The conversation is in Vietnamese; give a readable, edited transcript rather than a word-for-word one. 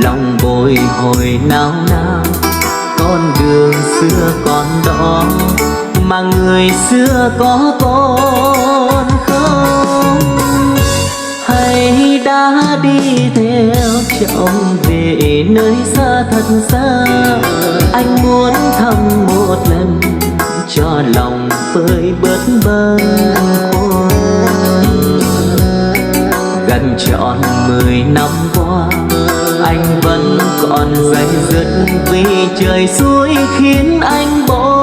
lòng bồi hồi nao nao. Con đường xưa còn đó mà người xưa có còn không? Hay đã đi theo chồng về nơi xa thật xa? Anh muốn thăm một lần cho lòng vơi bớt bâng khuâng. Gần trọn 10 năm qua anh vẫn còn day dứt vì trời suối khiến anh bỏ